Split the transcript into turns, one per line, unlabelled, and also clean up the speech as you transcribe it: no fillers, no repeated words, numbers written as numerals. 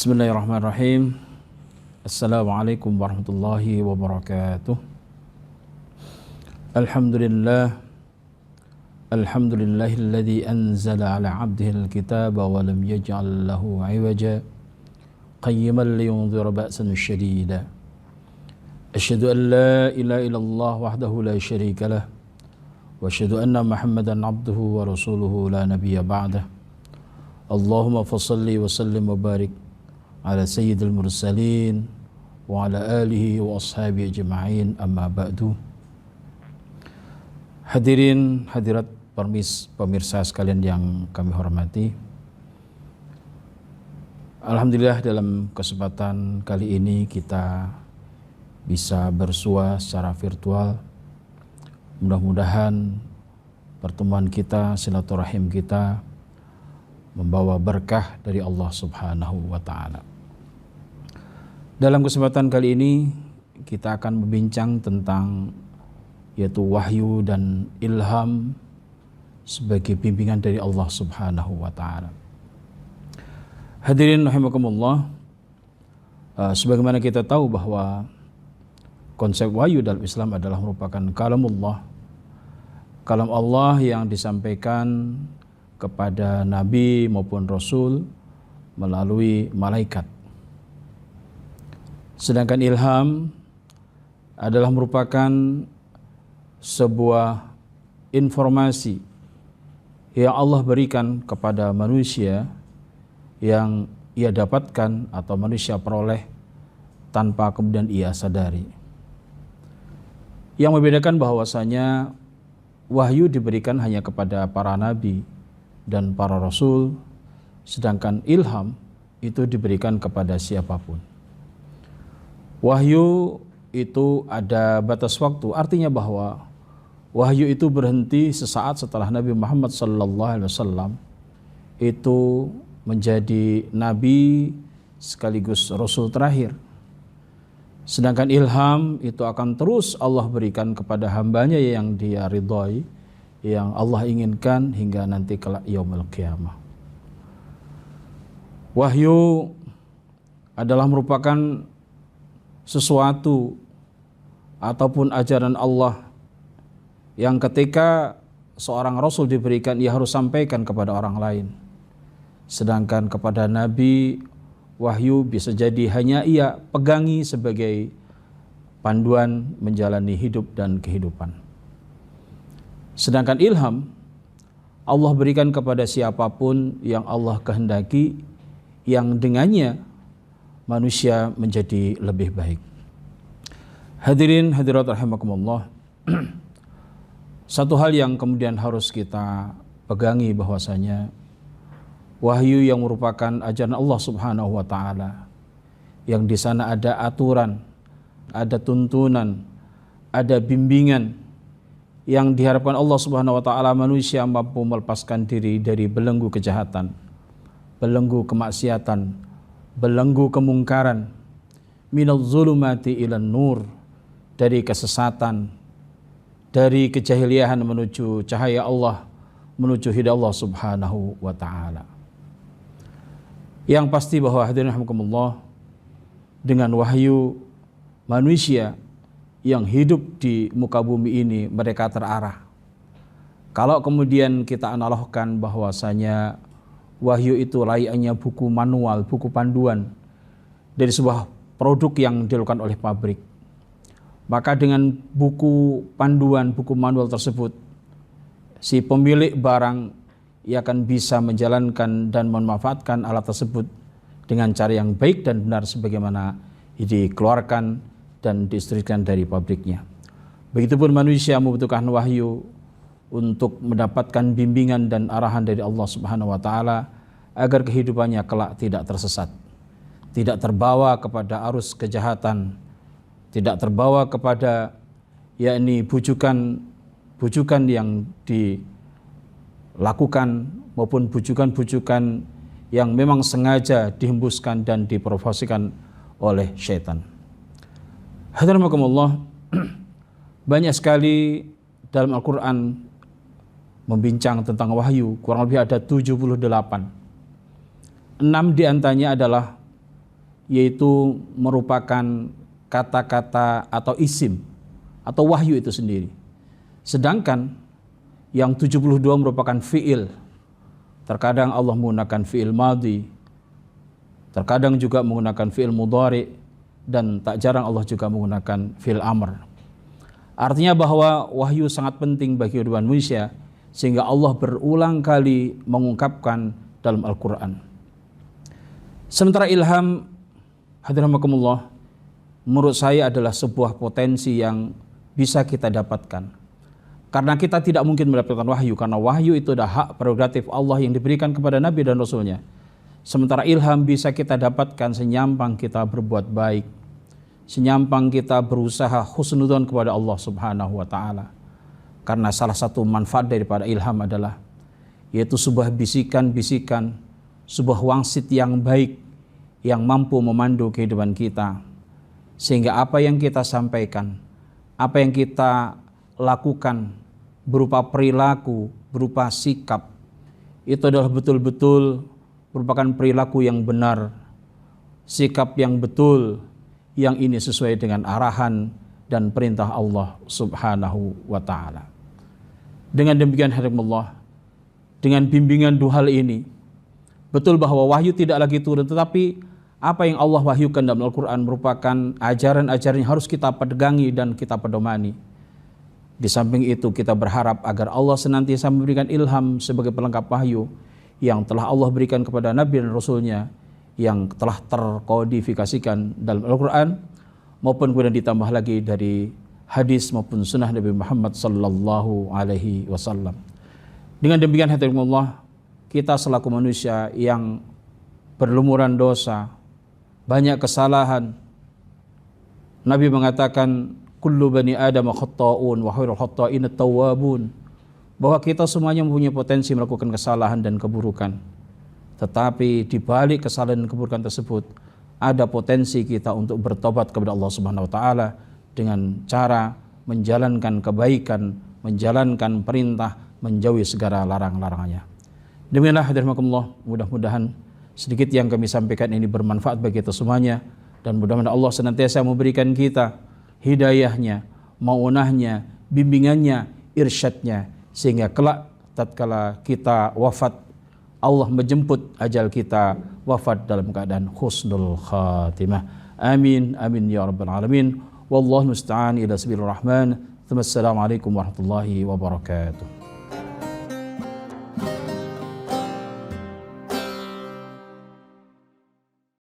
Bismillahirrahmanirrahim. Assalamualaikum warahmatullahi wabarakatuh. Alhamdulillah. Alhamdulillahilladzi anzala ala abdihil kitaba wa lam yaj'al lahu 'iwaja qayyiman liyunzira ba'san syadida. Asyhadu an la ilaha illallah wahdahu la syarika lah wa asyhadu anna Muhammadan 'abduhu wa rasuluhu la nabiyya ba'dah. Allahumma fassalli wa sallim wa barik ala sayyidil mursalin wa ala alihi wa ashabihi ajma'in, amma ba'du. Hadirin hadirat pemirsa sekalian yang kami hormati, alhamdulillah dalam kesempatan kali ini kita bisa bersua secara virtual. Mudah-mudahan pertemuan kita, silaturahim kita membawa berkah dari Allah Subhanahu wa ta'ala. Dalam kesempatan kali ini kita akan berbincang tentang yaitu wahyu dan ilham sebagai bimbingan dari Allah Subhanahu wa ta'ala. Hadirin rahimakumullah, sebagaimana kita tahu bahwa konsep wahyu dalam Islam adalah merupakan kalamullah, kalam Allah yang disampaikan kepada nabi maupun rasul melalui malaikat. Sedangkan ilham adalah merupakan sebuah informasi yang Allah berikan kepada manusia yang ia dapatkan atau manusia peroleh tanpa kemudian ia sadari. Yang membedakan bahwasanya wahyu diberikan hanya kepada para nabi dan para rasul, sedangkan ilham itu diberikan kepada siapapun. Wahyu itu ada batas waktu, artinya bahwa wahyu itu berhenti sesaat setelah Nabi Muhammad SAW itu menjadi nabi sekaligus rasul terakhir. Sedangkan ilham itu akan terus Allah berikan kepada hambanya yang dia ridhai, yang Allah inginkan hingga nanti kelak yaumul qiyamah. Wahyu adalah merupakan sesuatu ataupun ajaran Allah yang ketika seorang rasul diberikan, ia harus sampaikan kepada orang lain. Sedangkan kepada nabi, wahyu bisa jadi hanya ia pegangi sebagai panduan menjalani hidup dan kehidupan. Sedangkan ilham Allah berikan kepada siapapun yang Allah kehendaki, yang dengannya manusia menjadi lebih baik. Hadirin hadirat rahimakumullah, satu hal yang kemudian harus kita pegangi bahwasanya wahyu yang merupakan ajaran Allah Subhanahu wa ta'ala, yang di sana ada aturan, ada tuntunan, ada bimbingan yang diharapkan Allah Subhanahu wa ta'ala manusia mampu melepaskan diri dari belenggu kejahatan, belenggu kemaksiatan, belenggu kemungkaran, minal zulumati ilan nur, dari kesesatan, dari kejahiliahan menuju cahaya Allah, menuju hidayah Allah Subhanahu wa ta'ala. Yang pasti bahwa hadirin rahimakumullah, dengan wahyu manusia yang hidup di muka bumi ini mereka terarah. Kalau kemudian kita analogkan bahwasanya wahyu itu layaknya buku manual, buku panduan dari sebuah produk yang dilakukan oleh pabrik. Maka dengan buku panduan, buku manual tersebut, si pemilik barang ia akan bisa menjalankan dan memanfaatkan alat tersebut dengan cara yang baik dan benar sebagaimana dikeluarkan dan diinstruksikan dari pabriknya. Begitupun manusia membutuhkan wahyu untuk mendapatkan bimbingan dan arahan dari Allah Subhanahu wa ta'ala agar kehidupannya kelak tidak tersesat, tidak terbawa kepada arus kejahatan, tidak terbawa kepada yakni bujukan yang dilakukan maupun bujukan-bujukan yang memang sengaja dihembuskan dan diprovokasikan oleh syaitan. Hadirin rahimakumullah, banyak sekali dalam Al-Quran membincang tentang wahyu, kurang lebih ada 78. 6 diantaranya adalah yaitu merupakan kata-kata atau isim atau wahyu itu sendiri. Sedangkan yang 72 merupakan fi'il. Terkadang Allah menggunakan fi'il madhi, terkadang juga menggunakan fi'il mudhari, dan tak jarang Allah juga menggunakan fi'il amr. Artinya bahwa wahyu sangat penting bagi kehidupan manusia, sehingga Allah berulang kali mengungkapkan dalam Al-Quran. Sementara ilham, hadirin rahimakumullah, menurut saya adalah sebuah potensi yang bisa kita dapatkan. Karena kita tidak mungkin mendapatkan wahyu, karena wahyu itu adalah hak prerogatif Allah yang diberikan kepada Nabi dan Rasulnya. Sementara ilham bisa kita dapatkan senyampang kita berbuat baik, senyampang kita berusaha husnudzon kepada Allah Subhanahu wa Ta'ala. Karena salah satu manfaat daripada ilham adalah yaitu sebuah bisikan-bisikan, sebuah wangsit yang baik yang mampu memandu kehidupan kita, sehingga apa yang kita sampaikan, apa yang kita lakukan berupa perilaku, berupa sikap, itu adalah betul-betul merupakan perilaku yang benar, sikap yang betul, yang ini sesuai dengan arahan dan perintah Allah Subhanahu wa Ta'ala. Dengan demikian hadiratullah, dengan bimbingan dua hal ini, betul bahwa wahyu tidak lagi turun, tetapi apa yang Allah wahyukan dalam Al-Quran merupakan ajaran-ajaran yang harus kita pegangi dan kita pedomani. Di samping itu kita berharap agar Allah senantiasa memberikan ilham sebagai pelengkap wahyu yang telah Allah berikan kepada Nabi dan Rasulnya, yang telah terkodifikasikan dalam Al-Quran, maupun kemudian ditambah lagi dari hadis maupun sunnah Nabi Muhammad sallallahu alaihi wasallam. Dengan demikian hadiratullah, kita selaku manusia yang berlumuran dosa, banyak kesalahan, Nabi mengatakan kullu bani adam khatta'un wa khairul khatta'in at-tawwabun, bahwa kita semuanya mempunyai potensi melakukan kesalahan dan keburukan. Tetapi di balik kesalahan dan keburukan tersebut ada potensi kita untuk bertobat kepada Allah Subhanahu wa Ta'ala dengan cara menjalankan kebaikan, menjalankan perintah, menjauhi segala larang-larangannya. Demikianlah hadirin rahimakumullah, mudah-mudahan sedikit yang kami sampaikan ini bermanfaat bagi kita semuanya, dan mudah-mudahan Allah senantiasa memberikan kita hidayahnya, maunahnya, bimbingannya, irsyadnya, sehingga kelak tatkala kita wafat, Allah menjemput ajal kita wafat dalam keadaan husnul khatimah. Amin, amin ya rabbal alamin. Wallahu musta'an ila sabilir rahman. Assalamualaikum warahmatullahi wabarakatuh.